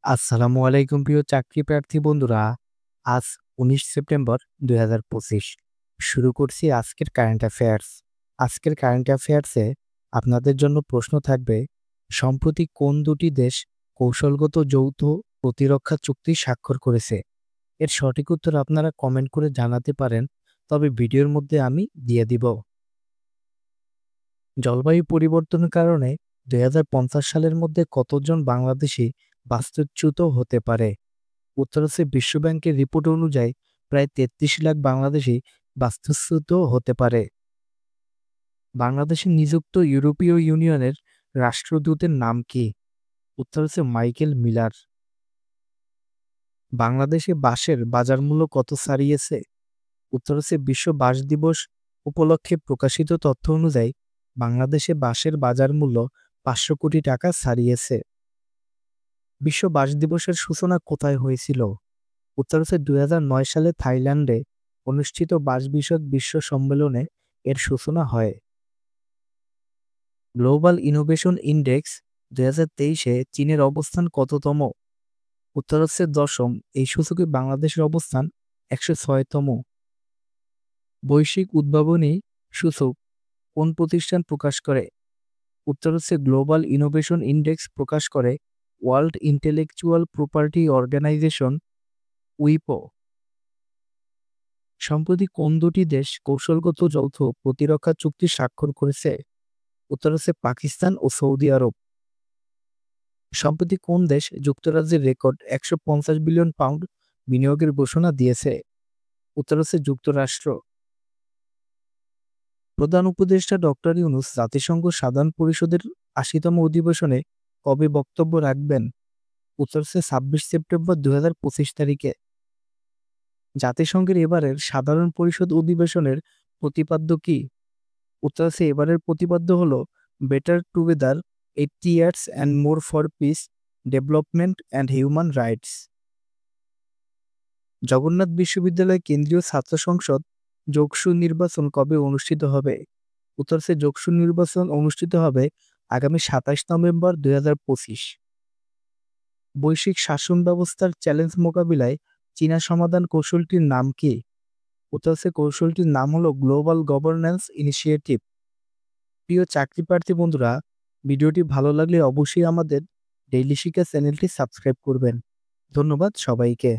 আসসালামু আলাইকুম প্রিয় চাকরি প্রার্থী বন্ধুরা। আজ ১৯ সেপ্টেম্বর ২০২৫ শুরু করছি আজকের কারেন্ট অ্যাফেয়ার্স। আজকের কারেন্ট অ্যাফেয়ার্সে আপনাদের জন্য প্রশ্ন থাকবে, সম্প্রতি কোন দুটি দেশ কৌশলগত যৌথ প্রতিরক্ষা চুক্তি স্বাক্ষর করেছে? এর সঠিক উত্তর আপনারা কমেন্ট করে জানাতে পারেন, তবে ভিডিওর মধ্যে আমি দিয়ে দিব। জলবায়ু পরিবর্তনের কারণে ২০৫০ সালের মধ্যে কতজন বাংলাদেশি বাস্তুচ্যুত হতে পারে? উত্তর হচ্ছে বিশ্বব্যাংকের রিপোর্ট অনুযায়ী প্রায় ৩৩ লাখ বাংলাদেশি বাস্তুচ্যুত হতে পারে। বাংলাদেশে নিযুক্ত ইউরোপীয় ইউনিয়নের রাষ্ট্রদূতের নাম কি? উত্তর হচ্ছে মাইকেল মিলার। বাংলাদেশে বাঁশের বাজার মূল্য কত ছাড়িয়েছে? উত্তর হচ্ছে বিশ্ব বাঁশ দিবস উপলক্ষে প্রকাশিত তথ্য অনুযায়ী বাংলাদেশে বাঁশের বাজার মূল্য ৫০০ কোটি টাকা ছাড়িয়েছে। বিশ্ব বাঁশ দিবসের সূচনা কোথায় হয়েছিল? উত্তর হচ্ছে ২০০৯ সালে থাইল্যান্ডে অনুষ্ঠিত বাঁশ বিষয়ক বিশ্ব সম্মেলনে এর সূচনা হয়। গ্লোবাল ইনোভেশন ইন্ডেক্স ২০২৩-এ চীনের অবস্থান কততম? উত্তর হচ্ছে ১০ম। এই সূচকে বাংলাদেশের অবস্থান ১০৬তম। বৈশ্বিক উদ্ভাবনী সূচক কোন প্রতিষ্ঠান প্রকাশ করে? উত্তর হচ্ছে গ্লোবাল ইনোভেশন ইন্ডেক্স প্রকাশ করে ওয়ার্ল্ড ইন্টেলেকচুয়াল প্রপার্টি অর্গানাইজেশন, উইপো। সম্প্রতি কোন দুটি দেশ কৌশলগত যৌথ প্রতিরক্ষা চুক্তি স্বাক্ষর করেছে? উত্তর হচ্ছে পাকিস্তান ও সৌদি আরব। সম্প্রতি কোন দেশ যুক্তরাজ্যের রেকর্ড ১৫০ বিলিয়ন পাউন্ড বিনিয়োগের ঘোষণা দিয়েছে? উত্তর হচ্ছে যুক্তরাষ্ট্র। প্রধান উপদেষ্টা ডক্টর ইউনূস জাতিসংঘ সাধারণ পরিষদের ৮০তম অধিবেশনে কবে বক্তব্য রাখবেন? উত্তর হচ্ছে ২৬ সেপ্টেম্বর ২০২৫ তারিখে। জাতিসংঘের এবারের সাধারণ পরিষদ অধিবেশনের প্রতিপাদ্য কি? উত্তর আছে এবারের প্রতিপাদ্য হল better together 80 years and more for piece, development and human rights. Jagannath বিশ্ববিদ্যালয় কেন্দ্রীয় ছাত্র সংসদ যোগসু নির্বাচন কবে অনুষ্ঠিত হবে? উত্তর আছে যোগসু নির্বাচন অনুষ্ঠিত হবে আগামী ২৭ নভেম্বর ২০২৫। বৈশ্বিক শাসন ব্যবস্থার চ্যালেঞ্জ মোকাবিলায় চীনা সমাধান কৌশলটির নাম কি? উত্তর আছে কৌশলটির নাম হলো গ্লোবাল গভর্নেন্স ইনিশিয়েটিভ। প্রিয় চাকরি প্রার্থী বন্ধুরা, ভিডিওটি ভালো লাগলে অবশ্যই আমাদের ডেইলি শিক্ষা চ্যানেলটি সাবস্ক্রাইব করবেন। ধন্যবাদ সবাইকে।